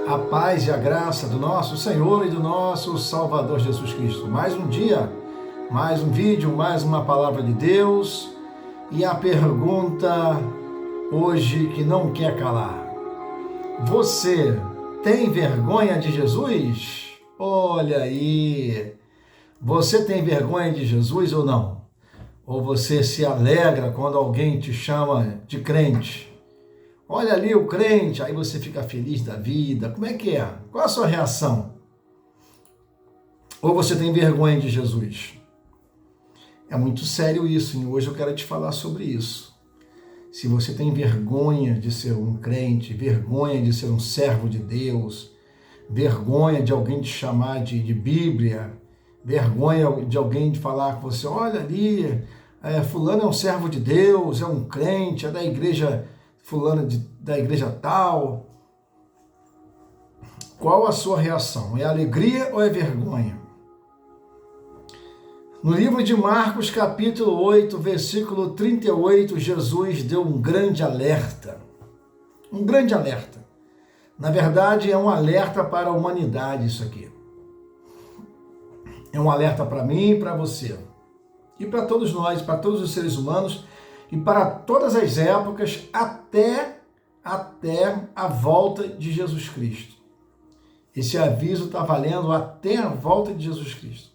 A paz e a graça do nosso Senhor e do nosso Salvador Jesus Cristo. Mais um dia, mais um vídeo, mais uma palavra de Deus. E a pergunta hoje que não quer calar: você tem vergonha de Jesus? Olha aí, você tem vergonha de Jesus ou não? Ou você se alegra quando alguém te chama de crente? Olha ali o crente, aí você fica feliz da vida. Como é que é? Qual a sua reação? Ou você tem vergonha de Jesus? É muito sério isso, e hoje eu quero te falar sobre isso. Se você tem vergonha de ser um crente, vergonha de ser um servo de Deus, vergonha de alguém te chamar de Bíblia, vergonha de alguém de falar com você, olha ali, fulano é um servo de Deus, é um crente, é da igreja fulano da igreja tal. Qual a sua reação? É alegria ou é vergonha? No livro de Marcos, capítulo 8, versículo 38, Jesus deu um grande alerta. Um grande alerta. Na verdade, é um alerta para a humanidade isso aqui. É um alerta para mim e para você. E para todos nós, para todos os seres humanos, e para todas as épocas, até a volta de Jesus Cristo. Esse aviso está valendo até a volta de Jesus Cristo.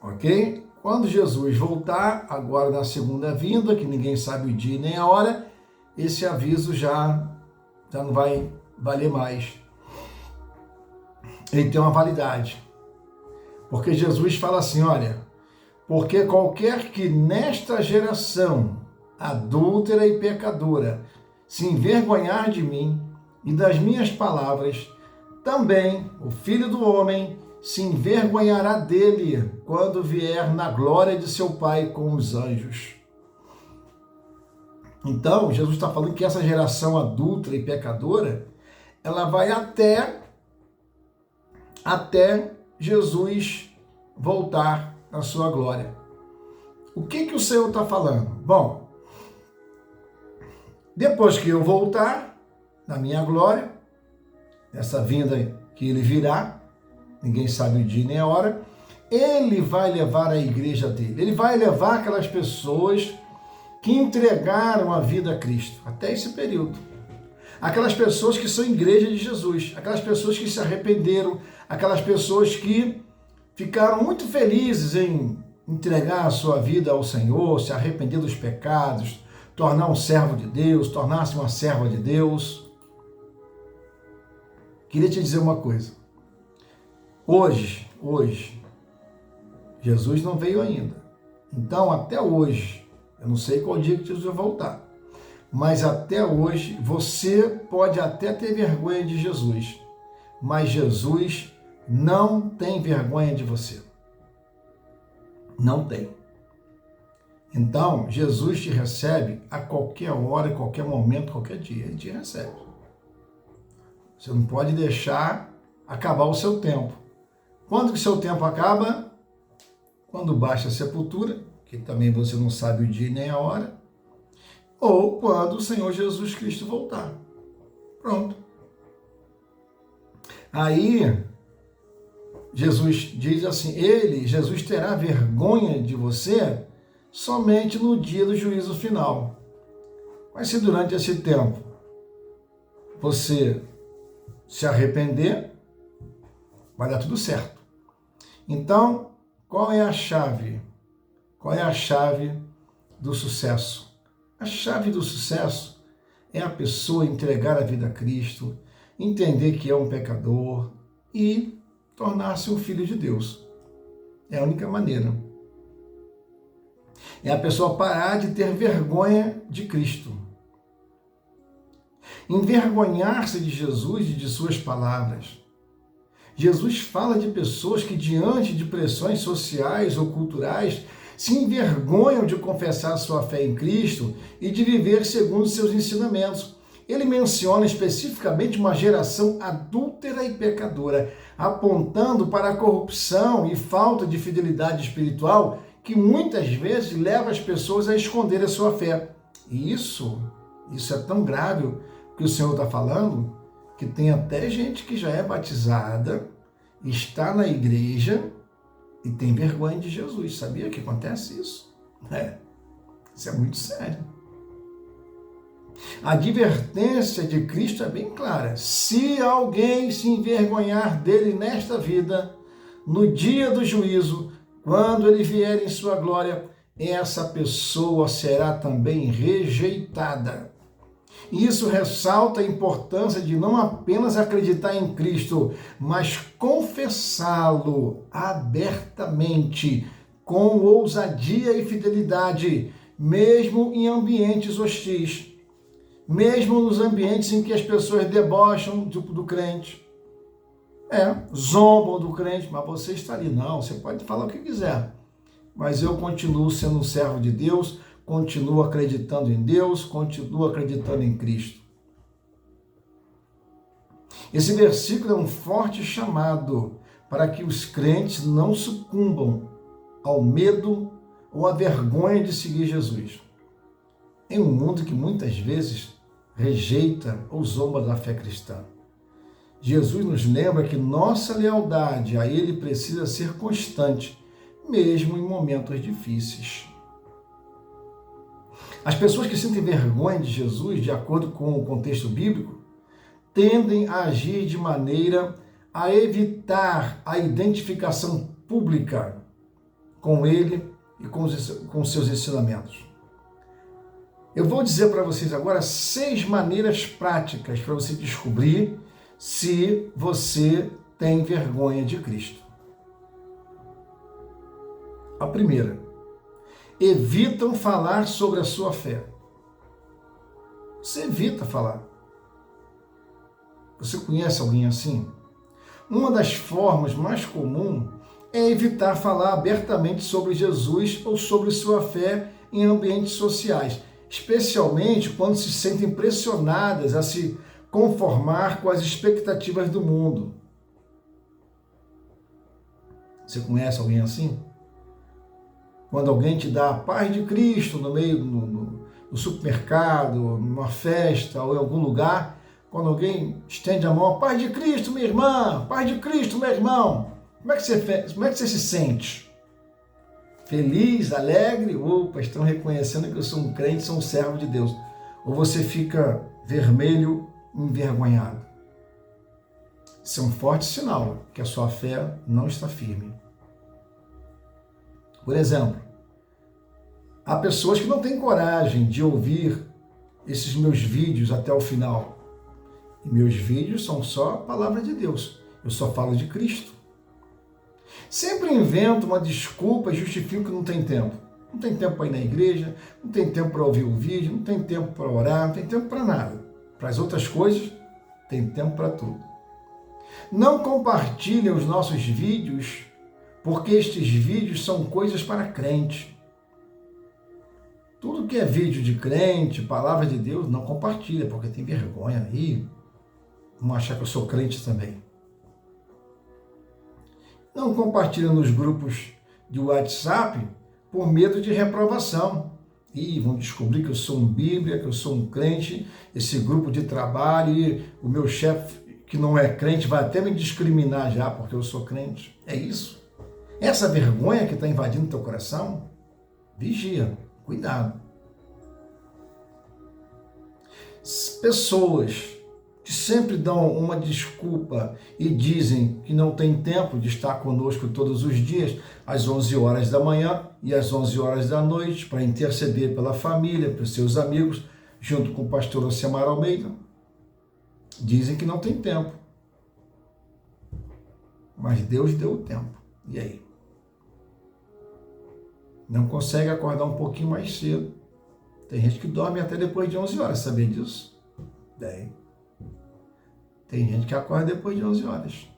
Ok? Quando Jesus voltar, agora na segunda vinda, que ninguém sabe o dia nem a hora, esse aviso já não vai valer mais. Ele tem uma validade. Porque Jesus fala assim, olha, porque qualquer que nesta geração adúltera e pecadora se envergonhar de mim e das minhas palavras, também o Filho do Homem se envergonhará dele quando vier na glória de seu Pai com os anjos. Então, Jesus está falando que essa geração adúltera e pecadora, ela vai até Jesus voltar na sua glória. O que o Senhor está falando? Bom, depois que eu voltar na minha glória, nessa vinda que ele virá, ninguém sabe o dia nem a hora, ele vai levar a igreja dele, ele vai levar aquelas pessoas que entregaram a vida a Cristo, até esse período. Aquelas pessoas que são igreja de Jesus, aquelas pessoas que se arrependeram, aquelas pessoas que ficaram muito felizes em entregar a sua vida ao Senhor, se arrepender dos pecados, tornar um servo de Deus, tornar-se uma serva de Deus. Queria te dizer uma coisa. Hoje, Jesus não veio ainda. Então, até hoje, eu não sei qual dia que Jesus vai voltar, mas até hoje, você pode até ter vergonha de Jesus, mas Jesus não tem vergonha de você. Não tem. Então, Jesus te recebe a qualquer hora, a qualquer momento, qualquer dia. Ele te recebe. Você não pode deixar acabar o seu tempo. Quando que o seu tempo acaba? Quando baixa a sepultura, que também você não sabe o dia nem a hora, ou quando o Senhor Jesus Cristo voltar. Pronto. Aí, Jesus diz assim, Jesus terá vergonha de você somente no dia do juízo final. Mas se durante esse tempo você se arrepender, vai dar tudo certo. Então, qual é a chave? Qual é a chave do sucesso? A chave do sucesso é a pessoa entregar a vida a Cristo, entender que é um pecador e tornar-se um filho de Deus. É a única maneira. É a pessoa parar de ter vergonha de Cristo. Envergonhar-se de Jesus e de suas palavras. Jesus fala de pessoas que, diante de pressões sociais ou culturais, se envergonham de confessar sua fé em Cristo e de viver segundo seus ensinamentos. Ele menciona especificamente uma geração adúltera e pecadora, apontando para a corrupção e falta de fidelidade espiritual que muitas vezes leva as pessoas a esconder a sua fé. E isso é tão grave que o Senhor está falando, que tem até gente que já é batizada, está na igreja e tem vergonha de Jesus. Sabia que acontece isso? Isso é muito sério. A advertência de Cristo é bem clara. Se alguém se envergonhar dele nesta vida, no dia do juízo, quando ele vier em sua glória, essa pessoa será também rejeitada. Isso ressalta a importância de não apenas acreditar em Cristo, mas confessá-lo abertamente, com ousadia e fidelidade, mesmo em ambientes hostis, mesmo nos ambientes em que as pessoas debocham do crente, zombam do crente, mas você está ali. Não, você pode falar o que quiser, mas eu continuo sendo um servo de Deus, continuo acreditando em Deus, continuo acreditando em Cristo. Esse versículo é um forte chamado para que os crentes não sucumbam ao medo ou à vergonha de seguir Jesus. Em um mundo que muitas vezes rejeita ou zomba da fé cristã, Jesus nos lembra que nossa lealdade a Ele precisa ser constante, mesmo em momentos difíceis. As pessoas que sentem vergonha de Jesus, de acordo com o contexto bíblico, tendem a agir de maneira a evitar a identificação pública com Ele e com seus ensinamentos. Eu vou dizer para vocês agora 6 maneiras práticas para você descobrir se você tem vergonha de Cristo. A primeira: evitam falar sobre a sua fé. Você evita falar. Você conhece alguém assim? Uma das formas mais comuns é evitar falar abertamente sobre Jesus ou sobre sua fé em ambientes sociais, especialmente quando se sentem pressionadas a se conformar com as expectativas do mundo. Você conhece alguém assim? Quando alguém te dá a paz de Cristo no meio no supermercado, numa festa ou em algum lugar, quando alguém estende a mão, a paz de Cristo, minha irmã, paz de Cristo, meu irmão, como é que você se sente? Feliz, alegre? Opa, estão reconhecendo que eu sou um crente, sou um servo de Deus. Ou você fica vermelho, envergonhado? Isso é um forte sinal que a sua fé não está firme. Por exemplo, há pessoas que não têm coragem de ouvir esses meus vídeos até o final. E meus vídeos são só a palavra de Deus. Eu só falo de Cristo. Sempre invento uma desculpa e justifico que não tem tempo. Não tem tempo para ir na igreja, não tem tempo para ouvir o vídeo, não tem tempo para orar, não tem tempo para nada. Para as outras coisas, tem tempo para tudo. Não compartilhem os nossos vídeos, porque estes vídeos são coisas para crente. Tudo que é vídeo de crente, palavra de Deus, não compartilha, porque tem vergonha aí. Vão achar que eu sou crente também. Não compartilha nos grupos de WhatsApp por medo de reprovação. E vão descobrir que eu sou um Bíblia, que eu sou um crente, esse grupo de trabalho, e o meu chefe que não é crente vai até me discriminar já porque eu sou crente. É isso. Essa vergonha que está invadindo teu coração, vigia, cuidado. Pessoas que sempre dão uma desculpa e dizem que não tem tempo de estar conosco todos os dias, às 11 horas da manhã e às 11 horas da noite, para interceder pela família, pelos seus amigos, junto com o pastor Ocemar Almeida. Dizem que não tem tempo. Mas Deus deu o tempo. E aí? Não consegue acordar um pouquinho mais cedo. Tem gente que dorme até depois de 11 horas, sabia disso? Tem gente que acorda depois de 11 horas.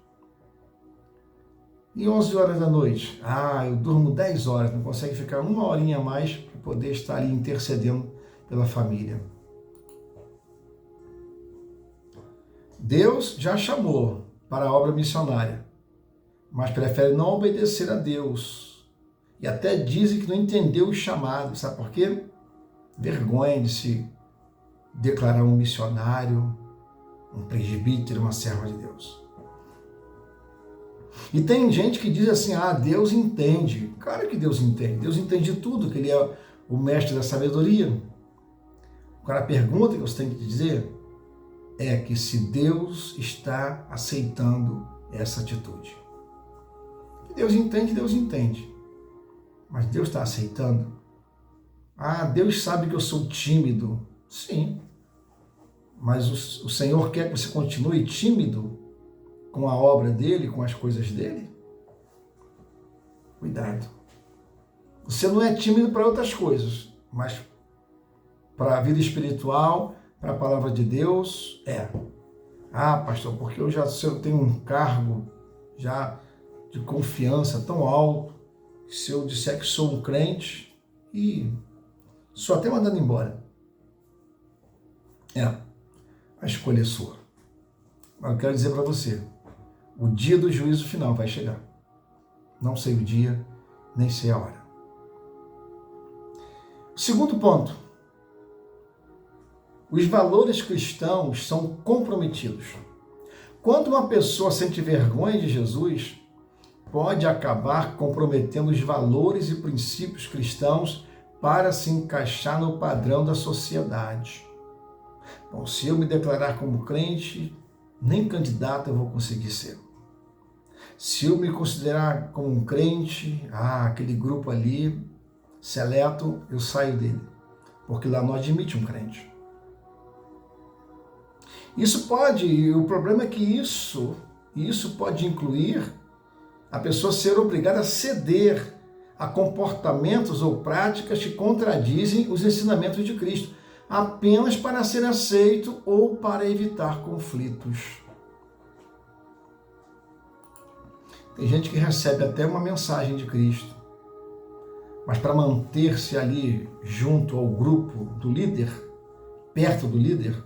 E 11 horas da noite? Eu durmo 10 horas, não consegue ficar uma horinha a mais para poder estar ali intercedendo pela família. Deus já chamou para a obra missionária, mas prefere não obedecer a Deus. E até dizem que não entendeu o chamado. Sabe por quê? Vergonha de se declarar um missionário, um presbítero, uma serva de Deus. E tem gente que diz assim, Deus entende. Claro que Deus entende. Deus entende de tudo, que Ele é o mestre da sabedoria. Agora, a pergunta que você tem que dizer é que se Deus está aceitando essa atitude. Deus entende. Mas Deus está aceitando? Deus sabe que eu sou tímido. Sim. Mas o Senhor quer que você continue tímido com a obra dele, com as coisas dele? Cuidado. Você não é tímido para outras coisas, mas para a vida espiritual, para a palavra de Deus, é. Pastor, porque se eu tenho um cargo já de confiança tão alto, que se eu disser que sou um crente, sou até mandado embora. A escolha é sua. Mas eu quero dizer para você, o dia do juízo final vai chegar. Não sei o dia, nem sei a hora. Segundo ponto. Os valores cristãos são comprometidos. Quando uma pessoa sente vergonha de Jesus, pode acabar comprometendo os valores e princípios cristãos para se encaixar no padrão da sociedade. Bom, se eu me declarar como crente, nem candidato eu vou conseguir ser. Se eu me considerar como um crente, aquele grupo ali, seleto, eu saio dele, porque lá não admite um crente. O problema é que isso pode incluir a pessoa ser obrigada a ceder a comportamentos ou práticas que contradizem os ensinamentos de Cristo, apenas para ser aceito ou para evitar conflitos. Tem gente que recebe até uma mensagem de Cristo, mas para manter-se ali junto ao grupo do líder, perto do líder,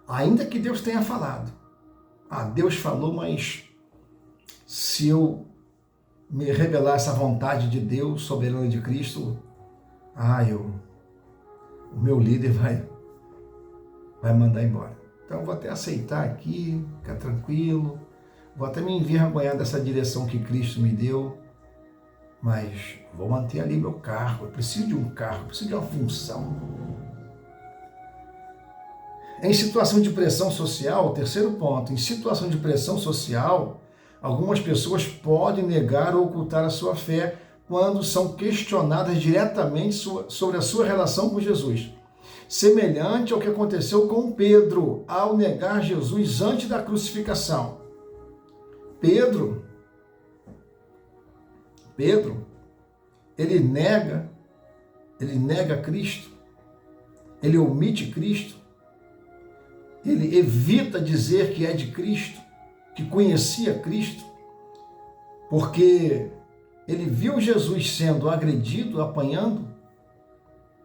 ainda que Deus tenha falado. Deus falou, mas se eu me revelar essa vontade de Deus, soberana de Cristo, o meu líder vai mandar embora. Então eu vou até aceitar aqui, ficar tranquilo, vou até me envergonhar dessa direção que Cristo me deu, mas vou manter ali meu cargo. Eu preciso de um cargo, preciso de uma função. Em situação de pressão social, terceiro ponto, em situação de pressão social, algumas pessoas podem negar ou ocultar a sua fé quando são questionadas diretamente sobre a sua relação com Jesus. Semelhante ao que aconteceu com Pedro ao negar Jesus antes da crucificação. Pedro, ele nega Cristo, ele omite Cristo, ele evita dizer que é de Cristo, que conhecia Cristo, porque ele viu Jesus sendo agredido, apanhando,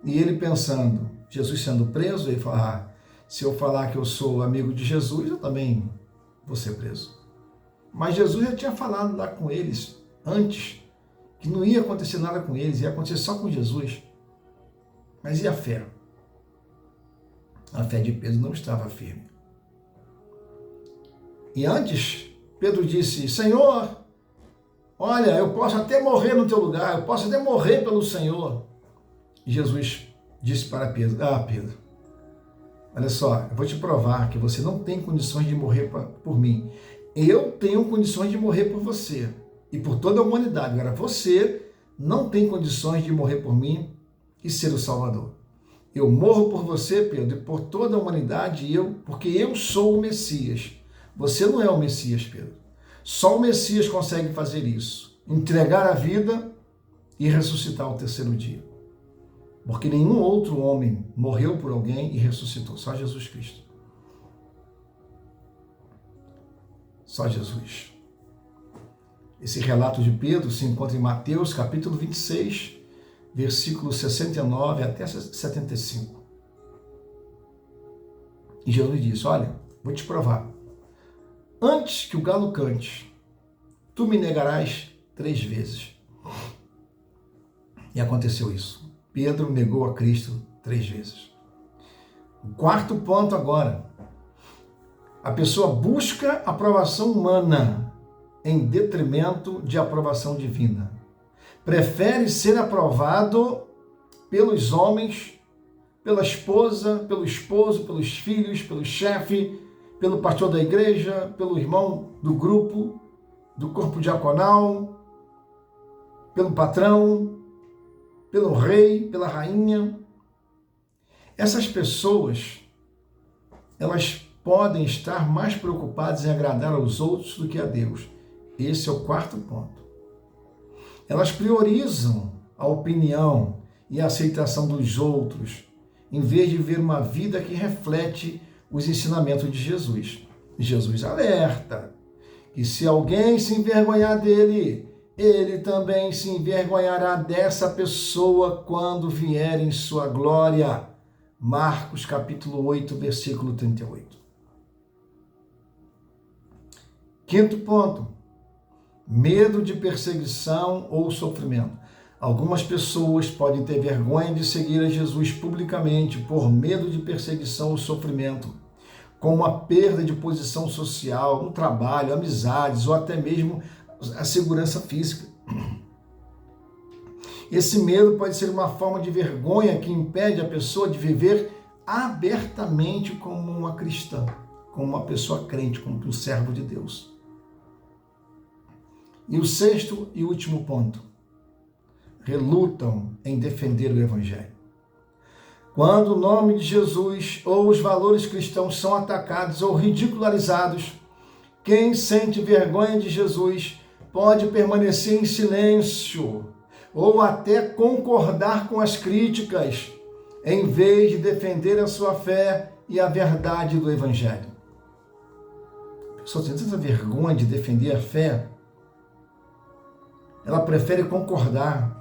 e ele pensando, Jesus sendo preso, ele fala, se eu falar que eu sou amigo de Jesus, eu também vou ser preso. Mas Jesus já tinha falado lá com eles, antes, que não ia acontecer nada com eles, ia acontecer só com Jesus. Mas e a fé? A fé de Pedro não estava firme. E antes, Pedro disse, Senhor, olha, eu posso até morrer no teu lugar, eu posso até morrer pelo Senhor. E Jesus disse para Pedro, Pedro, olha só, eu vou te provar que você não tem condições de morrer por mim. Eu tenho condições de morrer por você e por toda a humanidade. Agora, você não tem condições de morrer por mim e ser o Salvador. Eu morro por você, Pedro, e por toda a humanidade, porque eu sou o Messias. Você não é o Messias, Pedro. Só o Messias consegue fazer isso. Entregar a vida e ressuscitar ao terceiro dia. Porque nenhum outro homem morreu por alguém e ressuscitou. Só Jesus Cristo. Só Jesus. Esse relato de Pedro se encontra em Mateus, capítulo 26, versículos 69 até 75. E Jesus disse, olha, vou te provar. Antes que o galo cante, tu me negarás 3 vezes. E aconteceu isso. Pedro negou a Cristo 3 vezes. O quarto ponto agora. A pessoa busca aprovação humana em detrimento de aprovação divina. Prefere ser aprovado pelos homens, pela esposa, pelo esposo, pelos filhos, pelo chefe, pelo pastor da igreja, pelo irmão do grupo, do corpo diaconal, pelo patrão, pelo rei, pela rainha. Essas pessoas, elas podem estar mais preocupadas em agradar aos outros do que a Deus. Esse é o quarto ponto. Elas priorizam a opinião e a aceitação dos outros, em vez de ver uma vida que reflete os ensinamentos de Jesus. Jesus alerta que se alguém se envergonhar dele, ele também se envergonhará dessa pessoa quando vier em sua glória. Marcos capítulo 8, versículo 38. Quinto ponto, medo de perseguição ou sofrimento. Algumas pessoas podem ter vergonha de seguir a Jesus publicamente por medo de perseguição ou sofrimento, como a perda de posição social, no trabalho, amizades ou até mesmo a segurança física. Esse medo pode ser uma forma de vergonha que impede a pessoa de viver abertamente como uma cristã, como uma pessoa crente, como um servo de Deus. E o sexto e último ponto, relutam em defender o Evangelho. Quando o nome de Jesus ou os valores cristãos são atacados ou ridicularizados, quem sente vergonha de Jesus pode permanecer em silêncio ou até concordar com as críticas, em vez de defender a sua fé e a verdade do Evangelho. A pessoa tem tanta vergonha de defender a fé, ela prefere concordar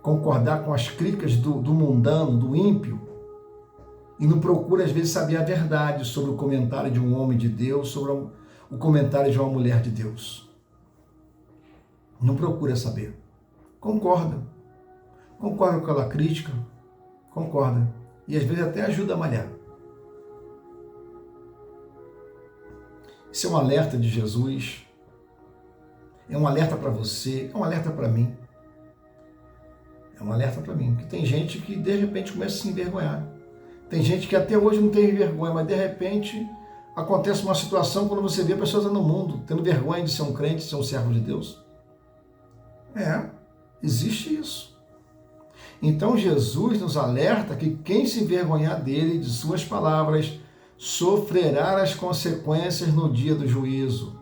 com as críticas do mundano, do ímpio, e não procura, às vezes, saber a verdade sobre o comentário de um homem de Deus, sobre o comentário de uma mulher de Deus. Não procura saber. Concorda com aquela crítica, concorda, e às vezes até ajuda a malhar. Isso é um alerta de Jesus, é um alerta para você, é um alerta para mim. É um alerta para mim, que tem gente que de repente começa a se envergonhar. Tem gente que até hoje não tem vergonha, mas de repente acontece uma situação quando você vê pessoas no mundo tendo vergonha de ser um crente, de ser um servo de Deus. Existe isso. Então Jesus nos alerta que quem se envergonhar dele e de suas palavras sofrerá as consequências no dia do juízo.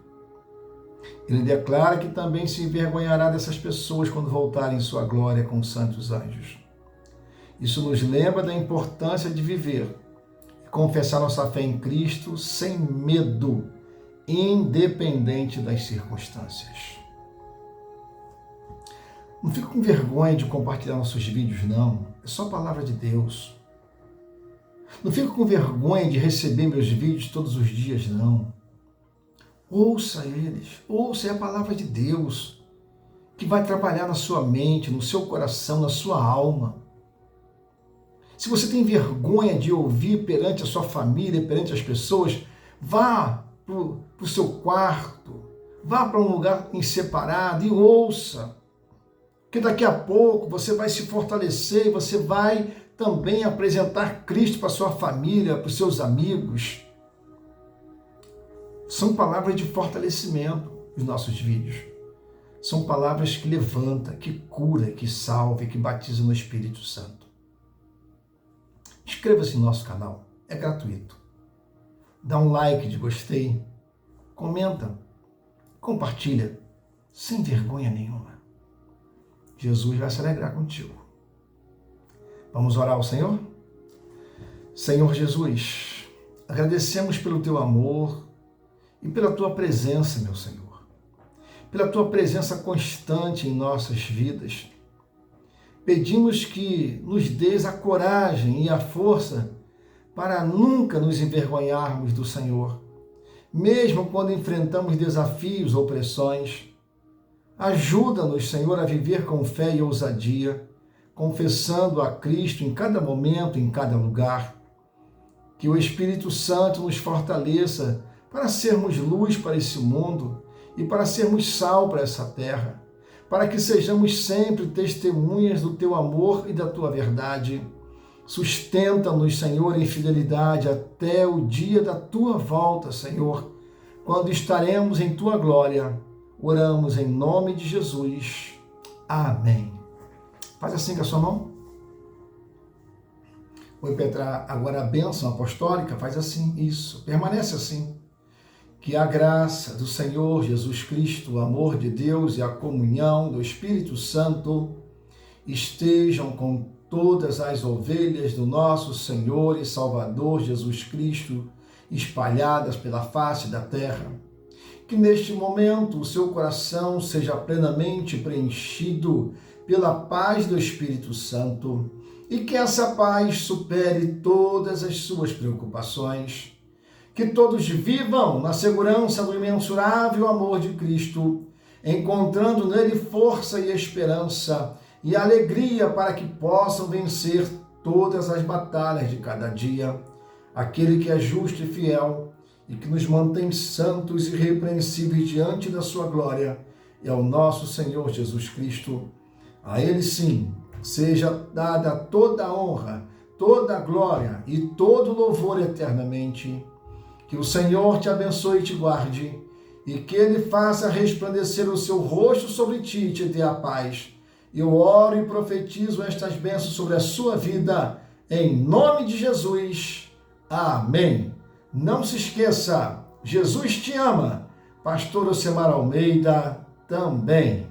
Ele declara que também se envergonhará dessas pessoas quando voltarem em sua glória com os santos anjos. Isso nos lembra da importância de viver e confessar nossa fé em Cristo sem medo, independente das circunstâncias. Não fica com vergonha de compartilhar nossos vídeos, não. É só a palavra de Deus. Não fica com vergonha de receber meus vídeos todos os dias, não. Ouça eles, ouça a palavra de Deus, que vai trabalhar na sua mente, no seu coração, na sua alma. Se você tem vergonha de ouvir perante a sua família, perante as pessoas, vá para o seu quarto, vá para um lugar separado e ouça. Porque daqui a pouco você vai se fortalecer e você vai também apresentar Cristo para a sua família, para os seus amigos. São palavras de fortalecimento os nossos vídeos. São palavras que levantam, que cura, que salva, que batiza no Espírito Santo. Inscreva-se no nosso canal, é gratuito. Dá um like de gostei, comenta, compartilha, sem vergonha nenhuma. Jesus vai se alegrar contigo. Vamos orar ao Senhor? Senhor Jesus, agradecemos pelo teu amor, e pela tua presença, meu Senhor, pela tua presença constante em nossas vidas. Pedimos que nos dês a coragem e a força para nunca nos envergonharmos do Senhor, mesmo quando enfrentamos desafios ou pressões. Ajuda-nos, Senhor, a viver com fé e ousadia, confessando a Cristo em cada momento, em cada lugar. Que o Espírito Santo nos fortaleça para sermos luz para esse mundo e para sermos sal para essa terra, para que sejamos sempre testemunhas do teu amor e da tua verdade. Sustenta-nos, Senhor, em fidelidade até o dia da tua volta, Senhor, quando estaremos em tua glória. Oramos em nome de Jesus. Amém. Faz assim com a sua mão. Vou impetrar agora a bênção apostólica. Faz assim, isso. Permanece assim. Que a graça do Senhor Jesus Cristo, o amor de Deus e a comunhão do Espírito Santo estejam com todas as ovelhas do nosso Senhor e Salvador Jesus Cristo, espalhadas pela face da terra. Que neste momento o seu coração seja plenamente preenchido pela paz do Espírito Santo e que essa paz supere todas as suas preocupações. Que todos vivam na segurança do imensurável amor de Cristo, encontrando nele força e esperança e alegria para que possam vencer todas as batalhas de cada dia. Aquele que é justo e fiel e que nos mantém santos e irrepreensíveis diante da sua glória é o nosso Senhor Jesus Cristo. A ele sim seja dada toda a honra, toda a glória e todo o louvor eternamente. Que o Senhor te abençoe e te guarde, e que ele faça resplandecer o seu rosto sobre ti e te dê a paz. Eu oro e profetizo estas bênçãos sobre a sua vida, em nome de Jesus. Amém. Não se esqueça, Jesus te ama. Pastor Ocemar Almeida também.